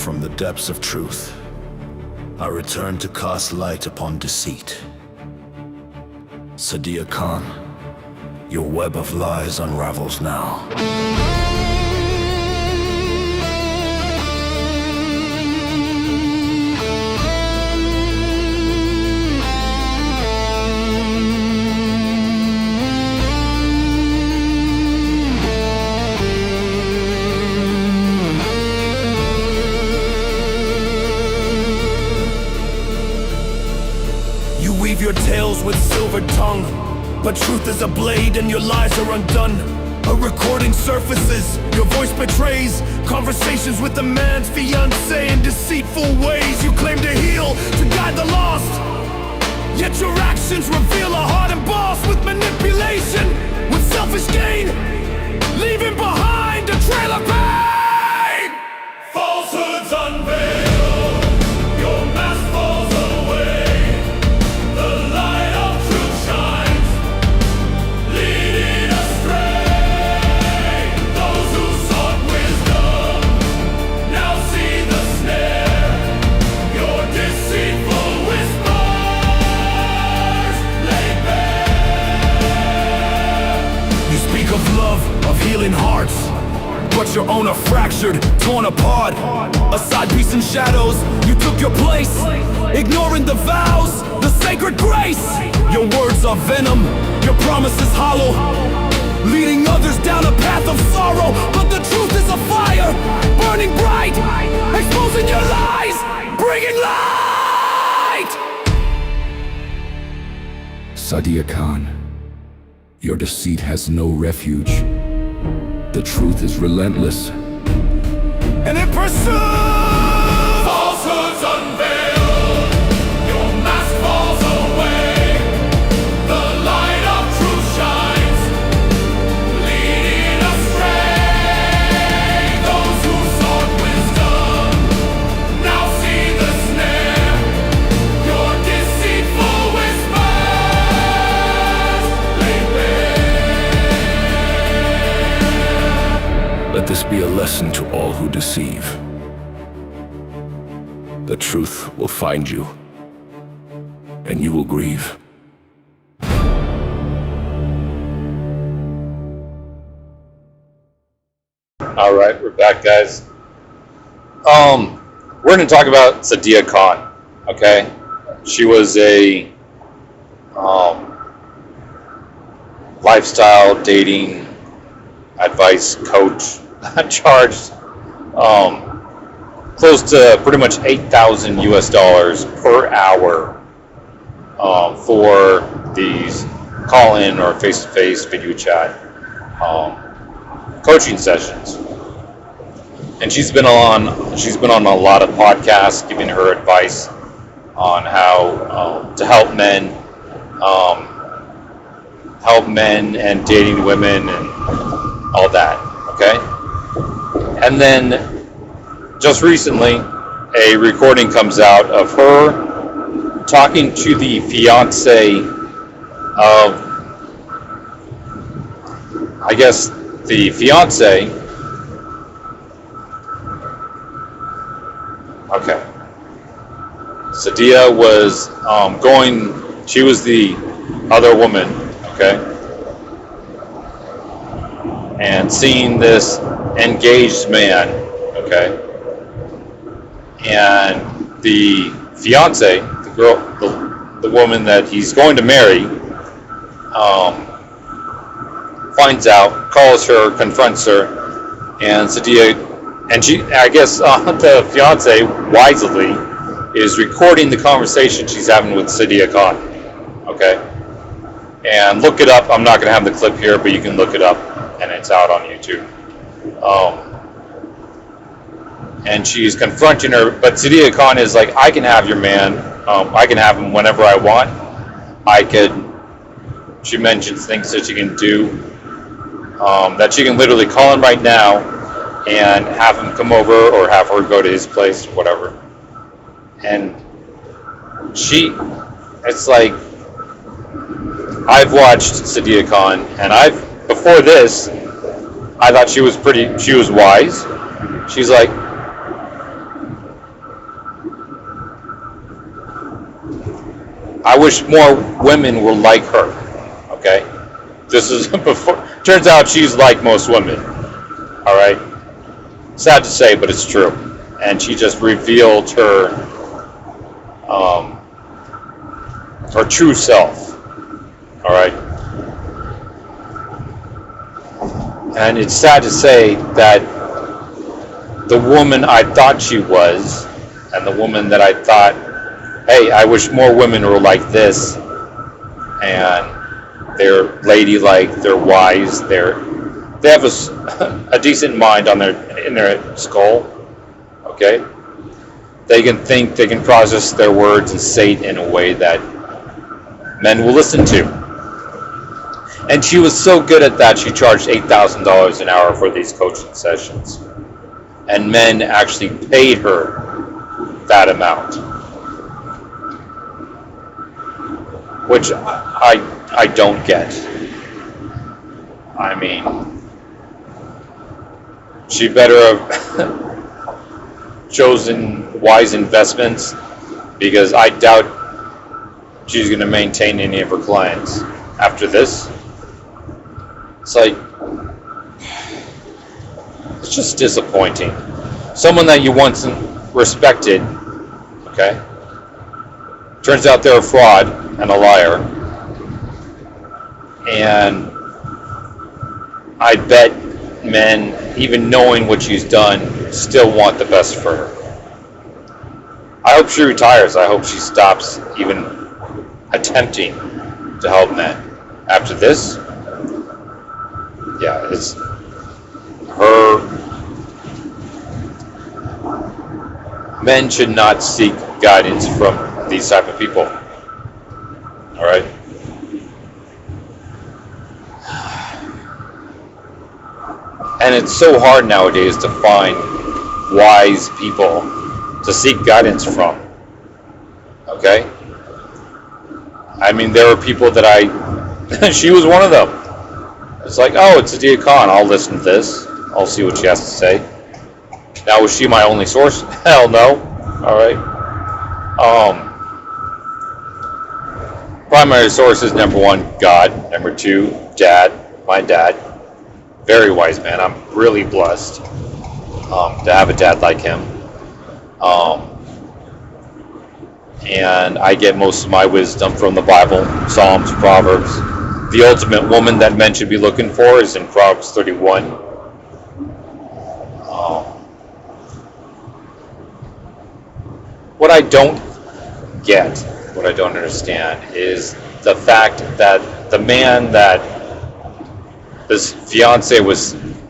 from the depths of truth, I return to cast light upon deceit. Sadia Khan, your web of lies unravels now. Weave your tales with silver tongue, but truth is a blade and your lies are undone. A recording surfaces, your voice betrays conversations with a man's fiancé in deceitful ways. You claim to heal, to guide the lost, yet your actions reveal a heart embossed with manipulation, with selfish gain, leaving behind a trail of pain. Falsehoods unveiled, your mask falls away. Healing hearts, but your own are fractured, torn apart. A side piece in shadows, you took your place, ignoring the vows, the sacred grace. Your words are venom, your promises hollow, leading others down a path of sorrow. But the truth is a fire, burning bright, exposing your lies, bringing light. Sadia Khan, your deceit has no refuge. The truth is relentless, and it pursues. Falsehoods unveiled, your mask falls away. The light of truth shines, leading astray. Those who sought wisdom now see the snare. Your deceitful whispers lay bare. Let this be a lesson to all who deceive. The truth will find you, and you will grieve. All right, we're back, guys. We're going to talk about Sadia Khan. Okay, she was a lifestyle dating advice coach. Charged close to pretty much $8,000 US per hour for these call-in or face-to-face video chat coaching sessions. And she's been on a lot of podcasts giving her advice on how to help men and dating women and all that. Okay. And then just recently, a recording comes out of her talking to the fiance of, I guess, the fiance. Okay. Sadia was she was the other woman, okay? And seeing this engaged man, okay, and the fiance, the girl, the woman that he's going to marry, finds out, calls her, confronts her, and Sadia, and she, I guess, the fiance wisely is recording the conversation she's having with Sadia Khan, okay, and look it up. I'm not going to have the clip here, but you can look it up, and it's out on YouTube. And she's confronting her, but Sadia Khan is like, I can have your man. I can have him whenever I want. She mentions things that she can do, that she can literally call him right now and have him come over or have her go to his place, whatever. And it's like, I've watched Sadia Khan, and before this, I thought she was wise. She's like, I wish more women were like her. Okay, this is before. Turns out she's like most women. All right, sad to say, but it's true. And she just revealed her true self. All right. And it's sad to say that the woman I thought she was, and the woman that I thought, hey, I wish more women were like this, and they're ladylike, they're wise, they have a decent mind in their skull. Okay, they can think, they can process their words and say it in a way that men will listen to. And she was so good at that, she charged $8,000 an hour for these coaching sessions. And men actually paid her that amount. Which I don't get. I mean, she better have chosen wise investments, because I doubt she's going to maintain any of her clients after this. It's like, it's just disappointing. Someone that you once respected, okay, turns out they're a fraud and a liar. And I bet men, even knowing what she's done, still want the best for her. I hope she retires. I hope she stops even attempting to help men. After this, yeah, it's her. Men should not seek guidance from these type of people. All right. And it's so hard nowadays to find wise people to seek guidance from. Okay? I mean, there are people that she was one of them. It's like, oh, it's Sadia Khan. I'll listen to this. I'll see what she has to say. Now, was she my only source? Hell no. All right. Primary source is number one, God. Number two, Dad. My dad. Very wise man. I'm really blessed to have a dad like him. And I get most of my wisdom from the Bible, Psalms, Proverbs. The ultimate woman that men should be looking for is in Proverbs 31. What I don't get, what I don't understand, is the fact that the man that this fiance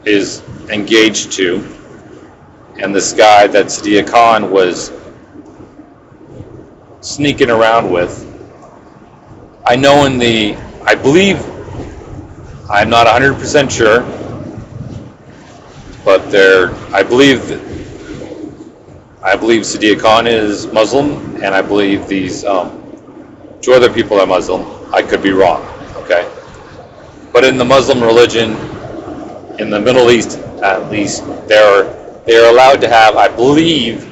is engaged to, and this guy that Sadia Khan was sneaking around with, I believe, I'm not 100% sure, but I believe Sadia Khan is Muslim, and I believe these two other people are Muslim. I could be wrong, okay? But in the Muslim religion, in the Middle East at least, they're allowed to have, I believe,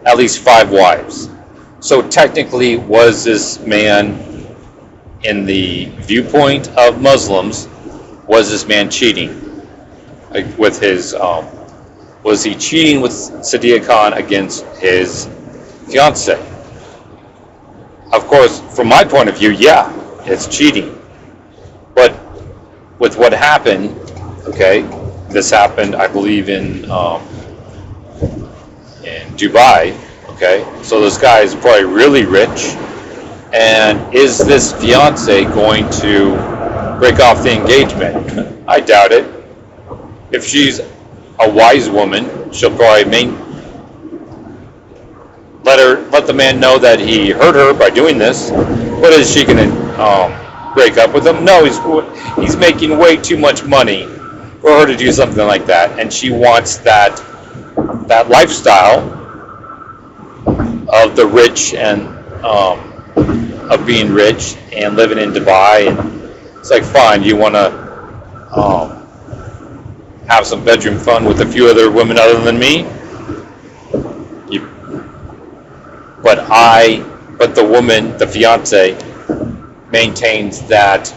at least 5 wives. So technically, was this man, in the viewpoint of Muslims, was this man cheating with his? Was he cheating with Sadia Khan against his fiance? Of course, from my point of view, yeah, it's cheating. But with what happened, okay, this happened, I believe, in Dubai. Okay, so this guy is probably really rich, and is this fiance going to break off the engagement? I doubt it. If she's a wise woman, she'll probably let the man know that he hurt her by doing this. But is she going to break up with him? No, he's making way too much money for her to do something like that, and she wants that lifestyle of the rich and of being rich and living in Dubai. And it's like, fine, you want to have some bedroom fun with a few other women other than me? But the woman, the fiance, maintains that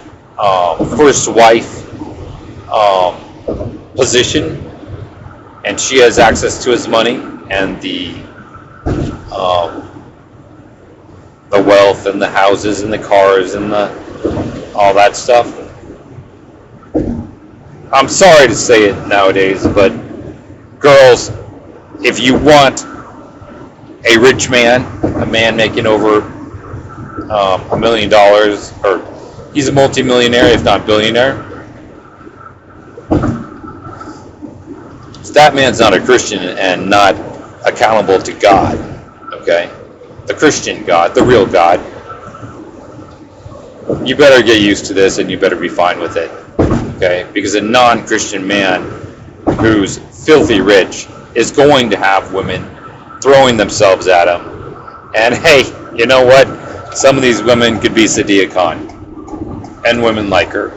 first wife position, and she has access to his money and the wealth and the houses and the cars and all that stuff. I'm sorry to say it nowadays, but girls, if you want a rich man, a man making over $1 million, or he's a multimillionaire, if not billionaire, that man's not a Christian and not accountable to God, okay? The Christian God, the real God. You better get used to this, and you better be fine with it, okay? Because a non-Christian man who's filthy rich is going to have women throwing themselves at him. And hey, you know what? Some of these women could be Sadia Khan, and women like her.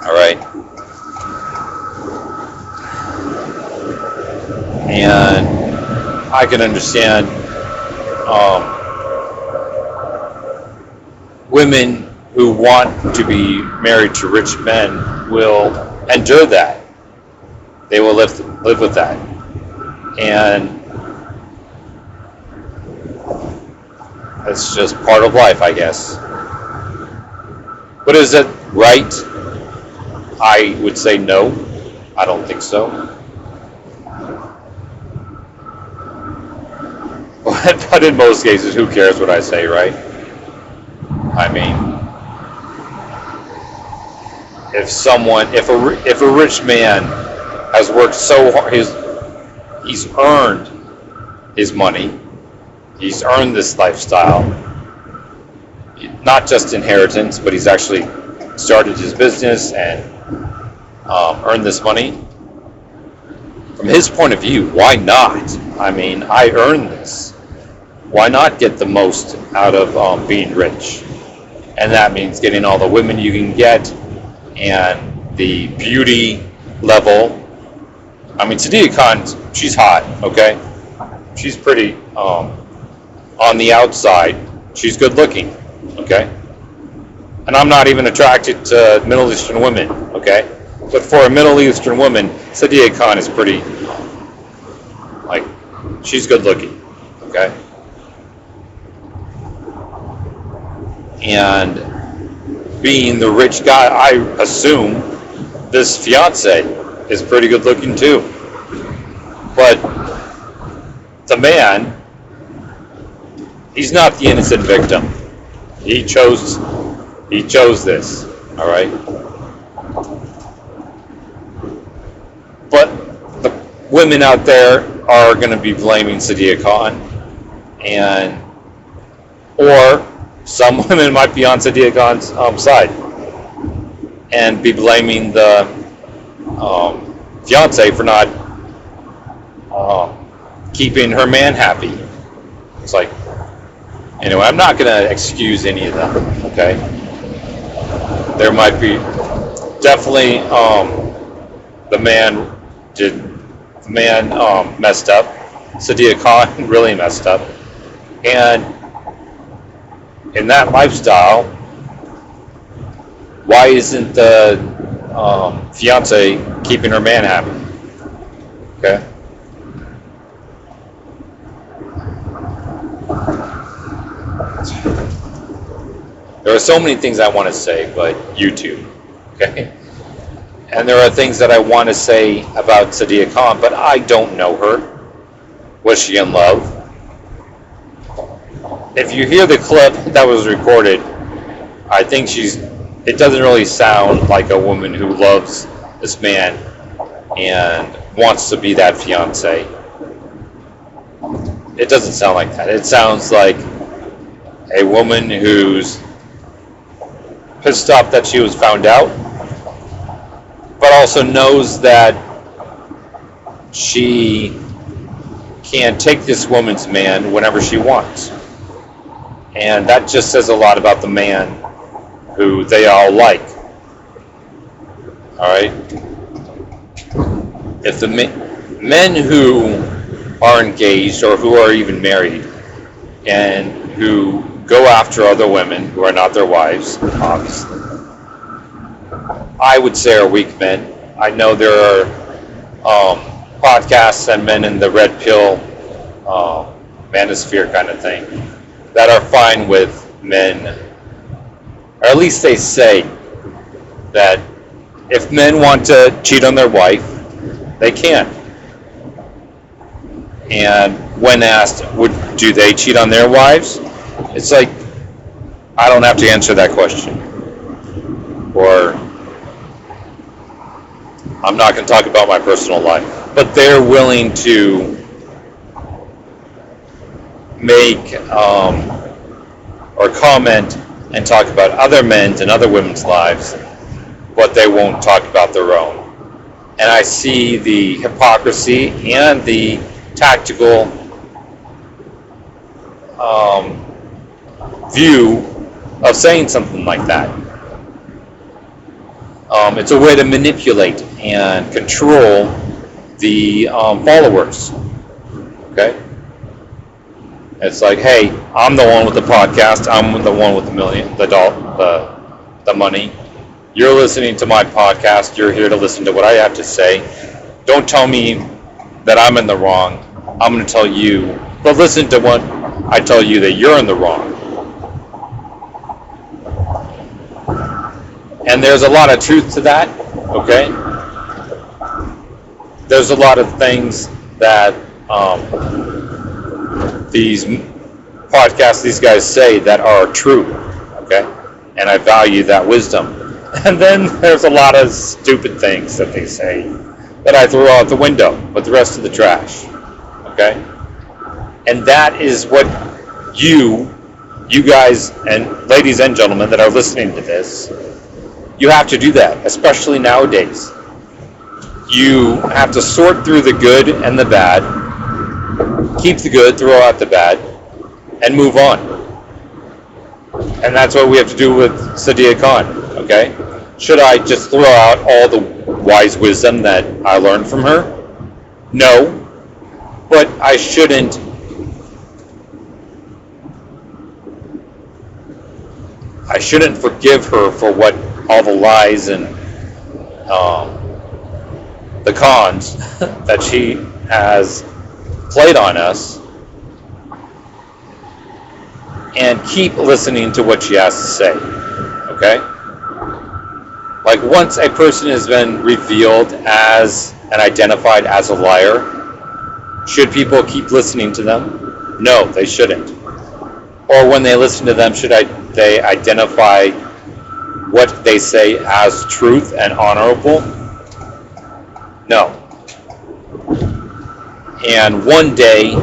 All right? And I can understand women who want to be married to rich men will endure that. They will live with that. And it's just part of life, I guess. But is it right? I would say no. I don't think so. But in most cases, who cares what I say, right? I mean, if a rich man has worked so hard, he's earned his money, he's earned this lifestyle, not just inheritance, but he's actually started his business and earned this money. From his point of view, why not? I mean, I earned this. Why not get the most out of being rich? And that means getting all the women you can get and the beauty level. I mean, Sadia Khan, she's hot, okay? She's pretty on the outside. She's good looking, okay? And I'm not even attracted to Middle Eastern women, okay? But for a Middle Eastern woman, Sadia Khan is pretty, she's good looking, okay? And being the rich guy, I assume this fiance is pretty good looking too. But the man, he's not the innocent victim. He chose this, all right? But the women out there are going to be blaming Sadia Khan, or some women might be on Sadia Khan's side and be blaming the fiance for not keeping her man happy. It's like, anyway, I'm not going to excuse any of them, okay? There might be definitely the man messed up. Sadia Khan really messed up, and in that lifestyle, why isn't the fiance keeping her man happy? Okay. There are so many things I want to say, but YouTube, okay? And there are things that I want to say about Sadia Khan, but I don't know her. Was she in love? If you hear the clip that was recorded, I think it doesn't really sound like a woman who loves this man and wants to be that fiance. It doesn't sound like that. It sounds like a woman who's pissed off that she was found out, but also knows that she can take this woman's man whenever she wants. And that just says a lot about the man who they all like. Alright? If the men who are engaged or who are even married and who go after other women who are not their wives, obviously, I would say are weak men. I know there are podcasts and men in the red pill manosphere kind of thing that are fine with men, or at least they say that if men want to cheat on their wife, they can. And when asked, do they cheat on their wives? It's like, I don't have to answer that question. Or, I'm not going to talk about my personal life. But they're willing to make or comment and talk about other men's and other women's lives, but they won't talk about their own. And I see the hypocrisy and the tactical view of saying something like that. It's a way to manipulate and control the followers. Okay? It's like, hey, I'm the one with the podcast. I'm the one with the money. You're listening to my podcast. You're here to listen to what I have to say. Don't tell me that I'm in the wrong. I'm going to tell you, but listen to what I tell you that you're in the wrong. And there's a lot of truth to that, okay? There's a lot of things that these podcasts, these guys say that are true, okay? And I value that wisdom. And then there's a lot of stupid things that they say that I throw out the window with the rest of the trash, okay? And that is what you guys and ladies and gentlemen that are listening to this, you have to do that, especially nowadays. You have to sort through the good and the bad, keep the good, throw out the bad, and move on. And that's what we have to do with Sadia Khan, okay? Should I just throw out all the wise wisdom that I learned from her? No. But I shouldn't forgive her for what all the lies and the cons that she has played on us, and keep listening to what she has to say, okay? Like, once a person has been revealed as and identified as a liar, should people keep listening to them? No, they shouldn't. Or when they listen to them, should they identify what they say as truth and honorable? No. And one day,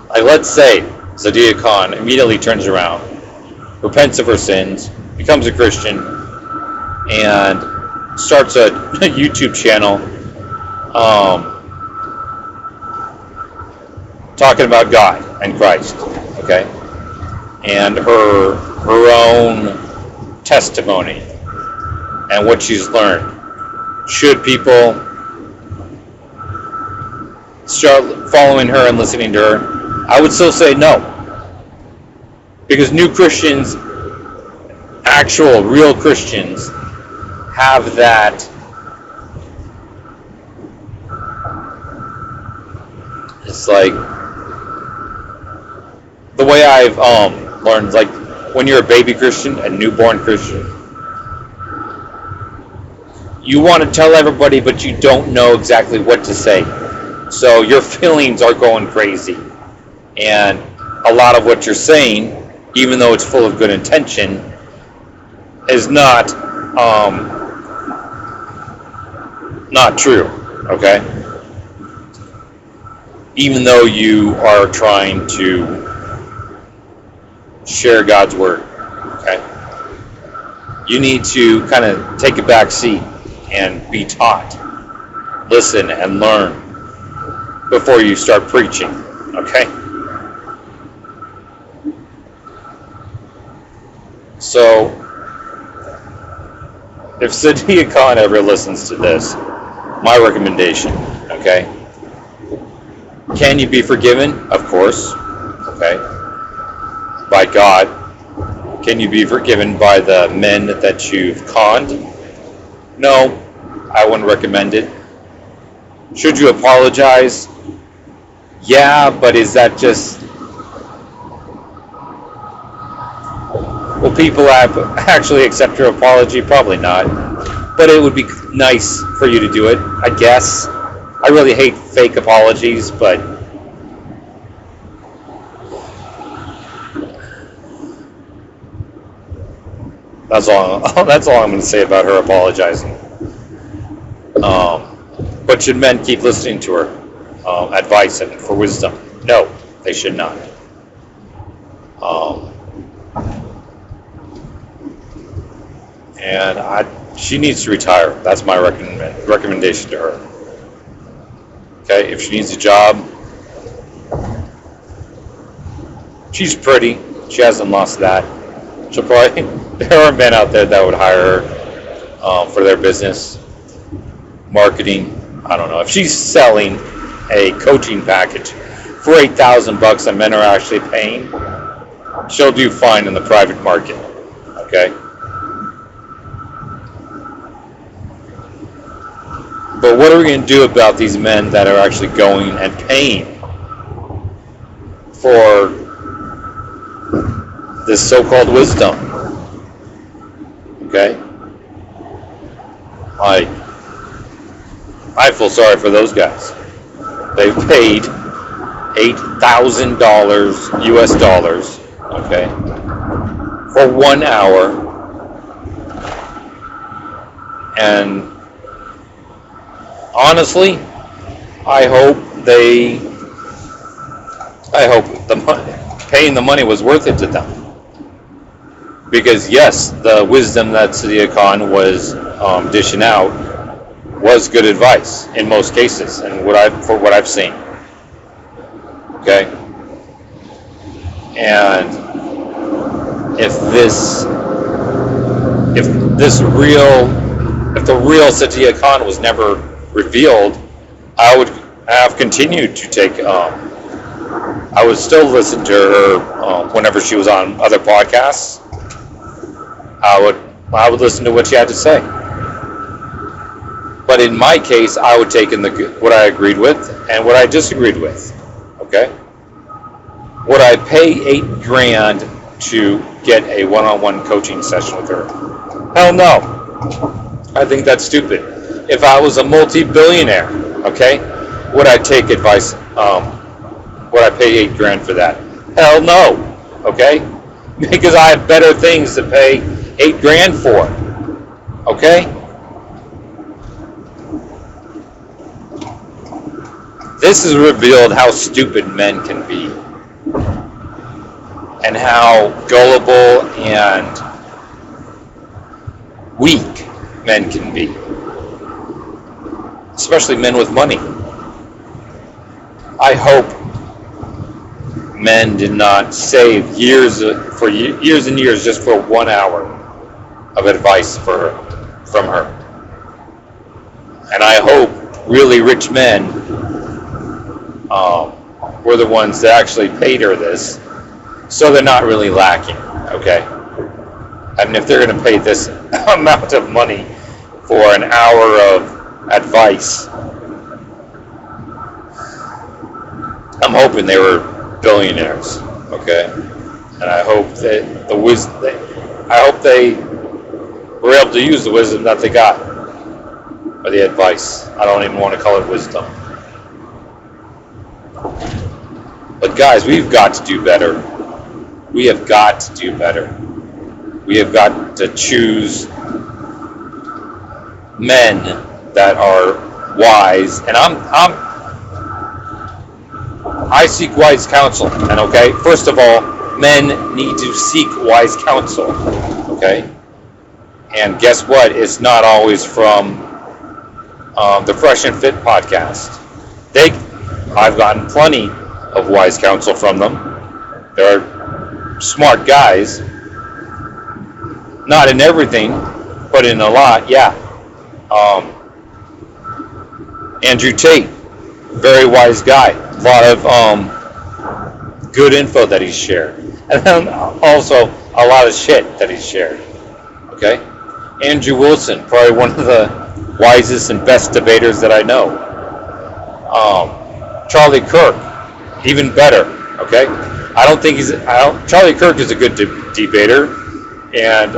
like, let's say Sadia Khan immediately turns around, repents of her sins, becomes a Christian, and starts a YouTube channel talking about God and Christ, okay? And her own testimony and what she's learned. Should people start following her and listening to her? I would still say no. Because new Christians, actual, real Christians, have that it's like the way I've learned, like when you're a baby Christian, a newborn Christian, you want to tell everybody, but you don't know exactly what to say. So your feelings are going crazy. And a lot of what you're saying, even though it's full of good intention, is not true, okay? Even though you are trying to share God's word, okay? You need to kind of take a back seat and be taught, listen and learn before you start preaching, okay? So, if Sadia Khan ever listens to this, my recommendation, okay? Can you be forgiven? Of course, okay? by God? Can you be forgiven by the men that you've conned? No, I wouldn't recommend it. Should you apologize? Yeah, but is that just... Will people actually accept your apology? Probably not. But it would be nice for you to do it, I guess. I really hate fake apologies, but that's all I'm going to say about her apologizing. But should men keep listening to her advice and for wisdom? No, they should not. And she needs to retire. That's my recommendation to her. Okay, if she needs a job, she's pretty. She hasn't lost that. She'll probably. There are men out there that would hire her for their business, marketing. I don't know if she's selling a coaching package for $8,000 and men are actually paying. She'll do fine in the private market. Okay. But what are we going to do about these men that are actually going and paying for this so-called wisdom? Okay? I feel sorry for those guys. They paid $8,000 US dollars, okay, for 1 hour, and honestly, I hope paying the money was worth it to them. Because yes, the wisdom that Sadia Khan was dishing out was good advice in most cases, and for what I've seen. Okay, and if the real Sadia Khan was never revealed, I would have continued to take. I would still listen to her whenever she was on other podcasts. I would listen to what she had to say. But in my case, I would take in what I agreed with and what I disagreed with. Okay. Would I pay $8,000 to get a one-on-one coaching session with her? Hell no. I think that's stupid. If I was a multi-billionaire, okay, would I take advice? Would I pay $8,000 for that? Hell no, okay, because I have better things to pay $8,000 for, okay. This has revealed how stupid men can be, and how gullible and weak men can be. Especially men with money. I hope men did not save years and years just for 1 hour of advice from her. And I hope really rich men were the ones that actually paid her this, so they're not really lacking. Okay. I mean, if they're going to pay this amount of money for an hour of advice, I'm hoping they were billionaires, okay? And I hope that I hope they were able to use the wisdom that they got, or the advice. I don't even want to call it wisdom. But guys, we've got to do better. We have got to do better. We have got to choose men that are wise, and I seek wise counsel. And okay, first of all, men need to seek wise counsel. Okay, and guess what? It's not always from the Fresh and Fit podcast. I've gotten plenty of wise counsel from them. They're smart guys. Not in everything, but in a lot, yeah. Andrew Tate, very wise guy. A lot of good info that he's shared. And then also a lot of shit that he's shared. Okay? Andrew Wilson, probably one of the wisest and best debaters that I know. Charlie Kirk, even better. Okay? Charlie Kirk is a good debater, and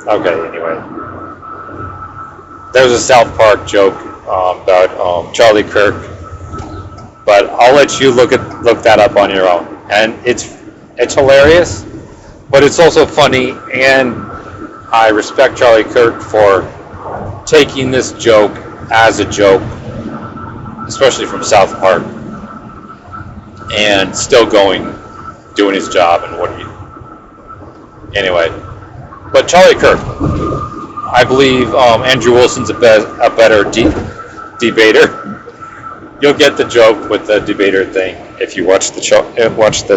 okay, anyway. There's a South Park joke about Charlie Kirk, but I'll let you look that up on your own. And it's hilarious, but it's also funny, and I respect Charlie Kirk for taking this joke as a joke, especially from South Park, and still doing his job and anyway. But Charlie Kirk, I believe Andrew Wilson's a better debater. You'll get the joke with the debater thing if you watch the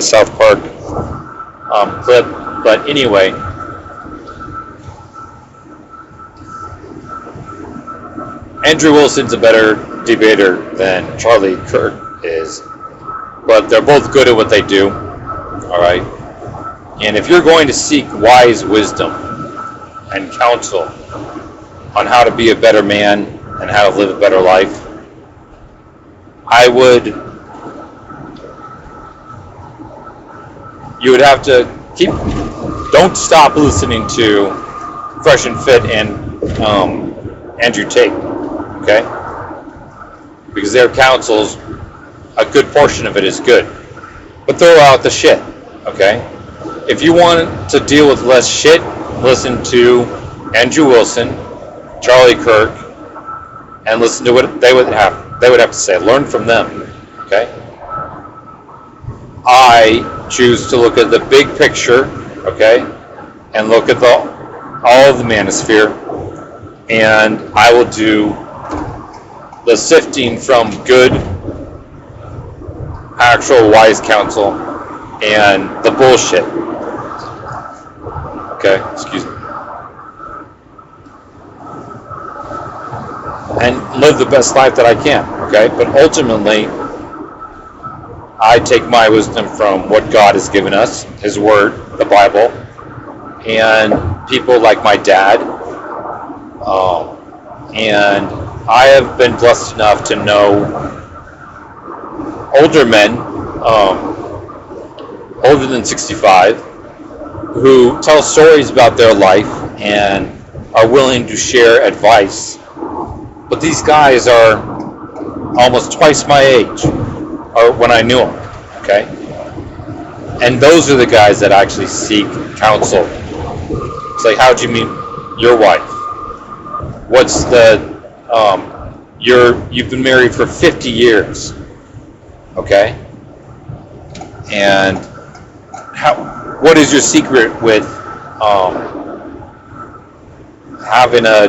South Park clip. But anyway, Andrew Wilson's a better debater than Charlie Kirk is. But they're both good at what they do. All right. And if you're going to seek wise wisdom and counsel on how to be a better man and how to live a better life, you would have to don't stop listening to Fresh and Fit and Andrew Tate, okay? Because their counsels, a good portion of it is good. But throw out the shit, okay? If you want to deal with less shit, listen to Andrew Wilson, Charlie Kirk, and listen to what they would have to say. Learn from them, okay? I choose to look at the big picture, okay, and look at all of the manosphere, and I will do the sifting from good, actual wise counsel and the bullshit. Okay, excuse me. And live the best life that I can, okay? But ultimately, I take my wisdom from what God has given us, His Word, the Bible, and people like my dad. And I have been blessed enough to know older men, older than 65, who tell stories about their life and are willing to share advice. But these guys are almost twice my age, or when I knew them, okay? And those are the guys that actually seek counsel. It's like, how'd you meet your wife? What's you've been married for 50 years, okay? And what is your secret with having a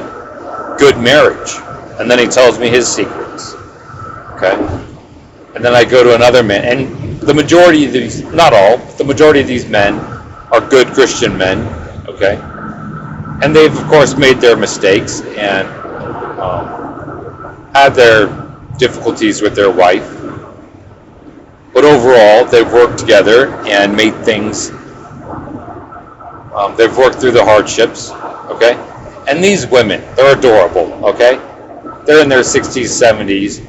good marriage? And then he tells me his secrets, okay? And then I go to another man, and the majority of these, not all, the majority of these men are good Christian men, okay? And they've, of course, made their mistakes and had their difficulties with their wife. But overall, they've worked together and made things, they've worked through the hardships, okay? And these women, they're adorable, okay? They're in their 60s, 70s,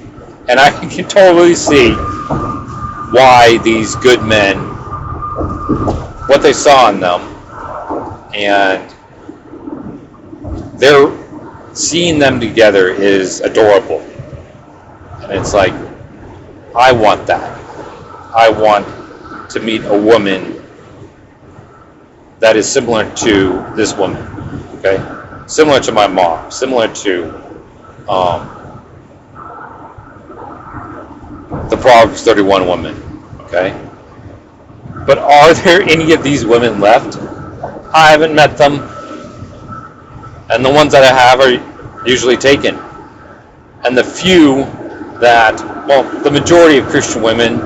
and I can totally see why these good men, what they saw in them, and they're seeing them together is adorable. And it's like, I want that. I want to meet a woman that is similar to this woman, okay? Similar to my mom, similar to the Proverbs 31 woman, okay? But are there any of these women left? I haven't met them. And the ones that I have are usually taken. And the few that, well, the majority of Christian women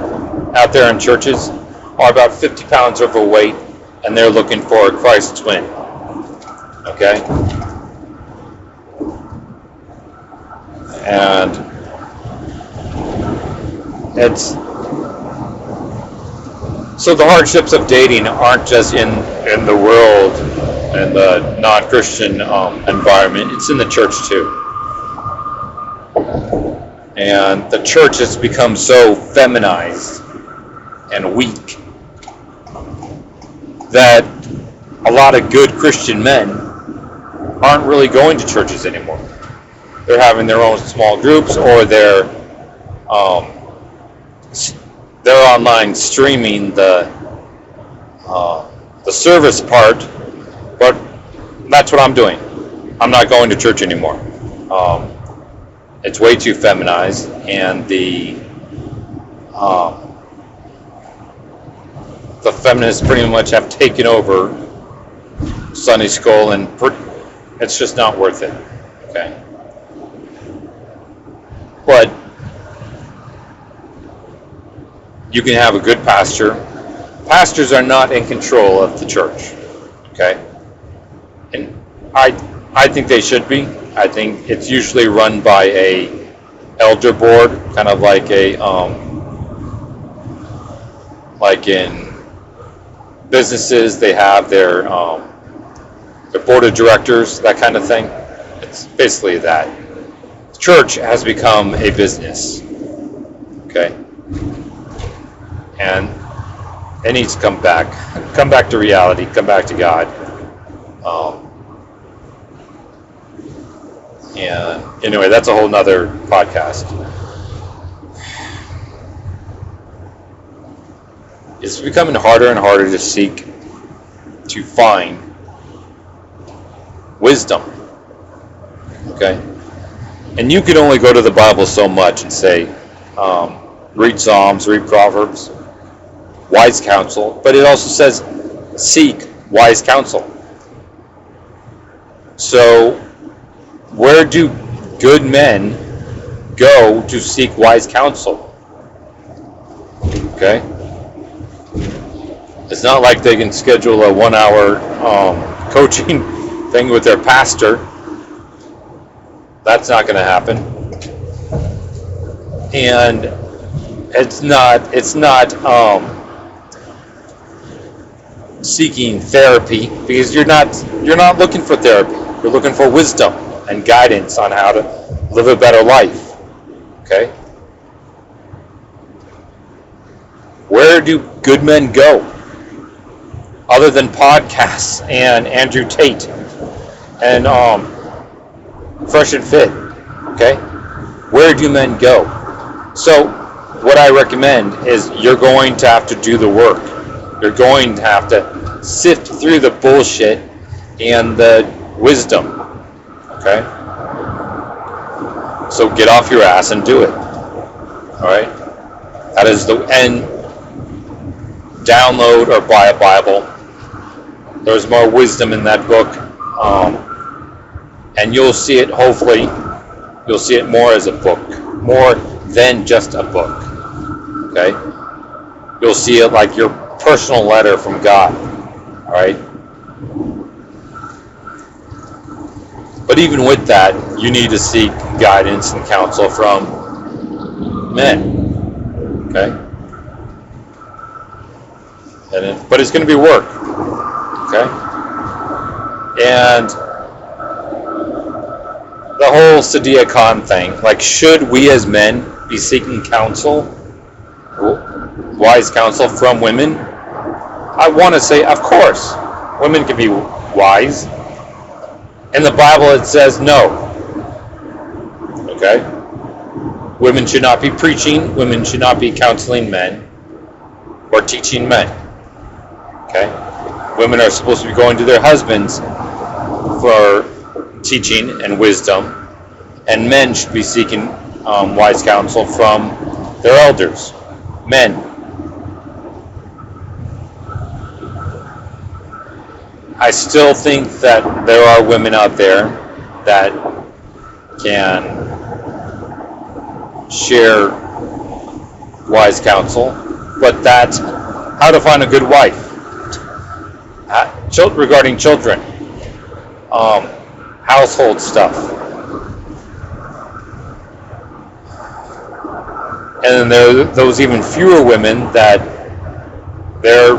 out there in churches are about 50 pounds overweight, and they're looking for a Christ twin, okay? And So the hardships of dating aren't just in the world and the non-Christian environment. It's in the church too. And the church has become so feminized and weak that a lot of good Christian men aren't really going to churches anymore. They're having their own small groups, or they're online streaming the service part. But that's what I'm doing. I'm not going to church anymore. It's way too feminized, and the feminists pretty much have taken over Sunday school, and it's just not worth it. Okay, but you can have a good pastor. Pastors are not in control of the church. Okay, and I think they should be. I think it's usually run by a elder board, kind of like like in businesses, they have their board of directors, that kind of thing. It's basically that. The church has become a business. Okay, and it needs to come back to reality, come back to God. And anyway, that's a whole nother podcast. It's becoming harder and harder to find wisdom. Okay? And you can only go to the Bible so much and say, read Psalms, read Proverbs, wise counsel, but it also says, seek wise counsel. So, where do good men go to seek wise counsel? Okay? It's not like they can schedule a 1-hour coaching thing with their pastor. That's not going to happen. And it's not seeking therapy, because you're not looking for therapy. You're looking for wisdom and guidance on how to live a better life. Okay? Where do good men go? Other than podcasts and Andrew Tate and Fresh and Fit. Okay? Where do men go? So what I recommend is you're going to have to do the work. You're going to have to sift through the bullshit and the wisdom. Okay? So get off your ass and do it. Alright? That is and download or buy a Bible. There's more wisdom in that book. And you'll see it, hopefully, you'll see it more as a book. More than just a book. Okay? You'll see it like your personal letter from God. Alright? But even with that, you need to seek guidance and counsel from men. Okay? But it's going to be work. Okay? And the whole Sadia Khan thing, like, should we as men be seeking counsel, wise counsel from women? I want to say, of course, women can be wise. In the Bible it says no. Okay? Women should not be preaching, women should not be counseling men or teaching men. Okay? Women are supposed to be going to their husbands for teaching and wisdom, and men should be seeking wise counsel from their elders, men. I still think that there are women out there that can share wise counsel, but that's how to find a good wife, regarding children, household stuff. And then there are those even fewer women that they're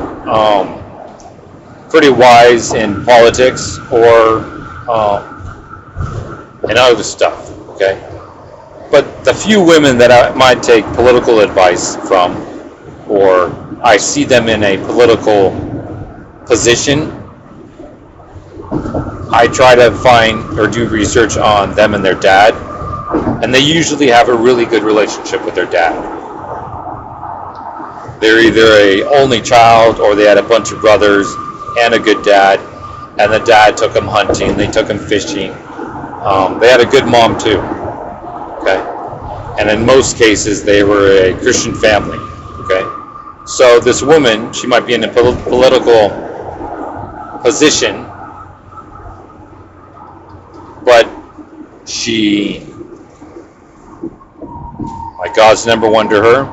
pretty wise in politics or in other stuff, okay? But the few women that I might take political advice from, or I see them in a political position, I try to find or do research on them and their dad, and they usually have a really good relationship with their dad. They're either a only child or they had a bunch of brothers and a good dad, and the dad took them hunting, they took them fishing. They had a good mom too, okay? And in most cases, they were a Christian family, okay? So this woman, she might be in a political position, but she, like, God's number one to her.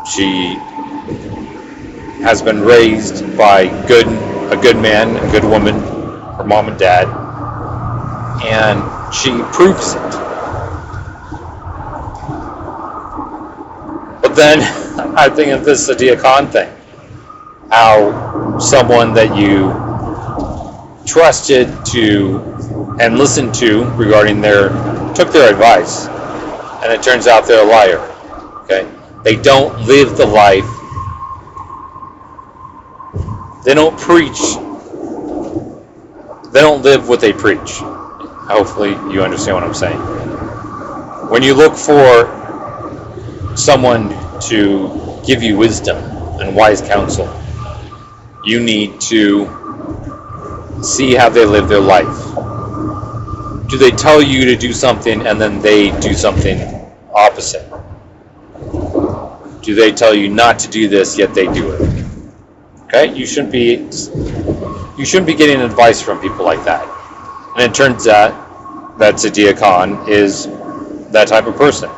She has been raised by a good man, a good woman, her mom and dad, and she proves it. But then I think of this Sadia Khan thing, how someone that you trusted to and listened to regarding took their advice, and it turns out they're a liar, okay? They don't live the life. They don't preach. They don't live what they preach. Hopefully you understand what I'm saying. When you look for someone to give you wisdom and wise counsel, you need to see how they live their life. Do they tell you to do something and then they do something opposite? Do they tell you not to do this, yet they do it? Okay, you shouldn't be getting advice from people like that. And it turns out that Sadia Khan is that type of person.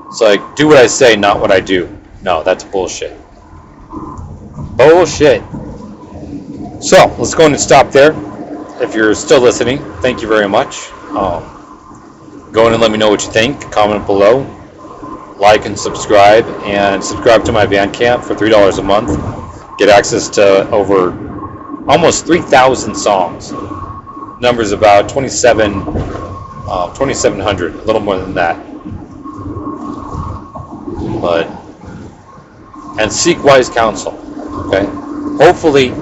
It's like, do what I say, not what I do. No, that's bullshit. Bullshit. So let's go ahead and stop there. If you're still listening, thank you very much. Go in and let me know what you think. Comment below. Like and subscribe to my Bandcamp for $3 a month. Get access to over almost 3,000 songs. Numbers about 2,700, a little more than that. And seek wise counsel. Okay. Hopefully,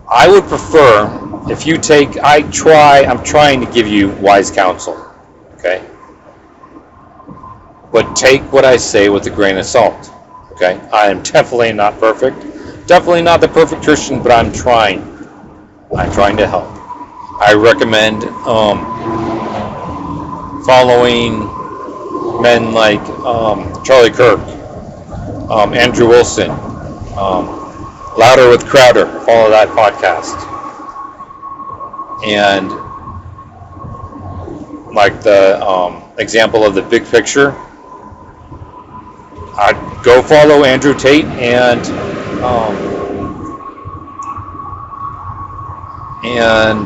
I would prefer if you take. I'm trying to give you wise counsel. Okay. But take what I say with a grain of salt. Okay? I am definitely not perfect. Definitely not the perfect Christian, but I'm trying. I'm trying to help. I recommend following men like Charlie Kirk, Andrew Wilson, Louder with Crowder. Follow that podcast. And like the example of the big picture, I'd go follow Andrew Tate and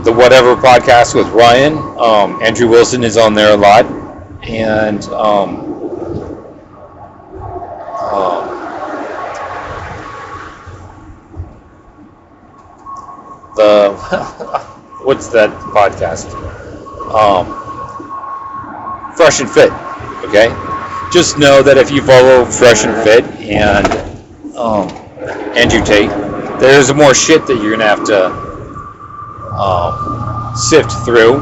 the Whatever podcast with Ryan. Andrew Wilson is on there a lot, and the what's that podcast? Fresh and Fit. Okay. Just know that if you follow Fresh and Fit and Andrew Tate, there's more shit that you're gonna have to sift through.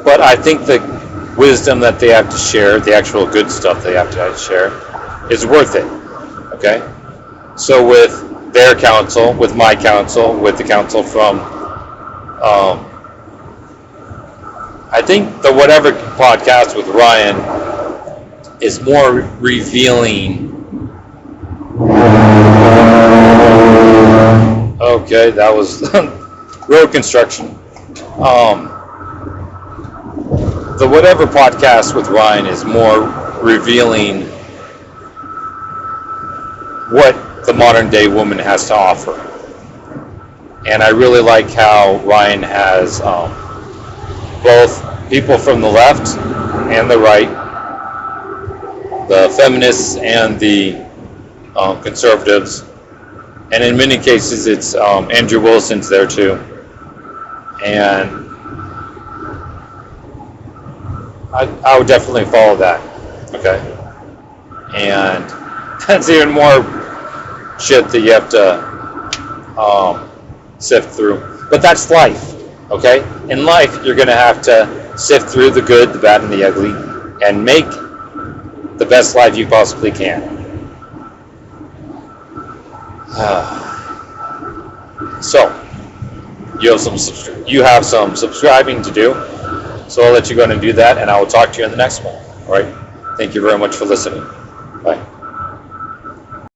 But I think the wisdom that they have to share, the actual good stuff they have to share, is worth it. Okay? So with their counsel, with my counsel, with the counsel from I think the Whatever podcast with Ryan is more revealing. Okay, that was road construction. The Whatever podcast with Ryan is more revealing what the modern day woman has to offer. And I really like how Ryan has both people from the left and the right, the feminists and the conservatives, and in many cases it's Andrew Wilson's there too, and I would definitely follow that. Okay, and that's even more shit that you have to sift through. But that's life. Okay, in life you're gonna have to sift through the good, the bad, and the ugly, and make the best life you possibly can. So you have some subscribing to do. So I'll let you go and do that, and I will talk to you in the next one. All right. Thank you very much for listening.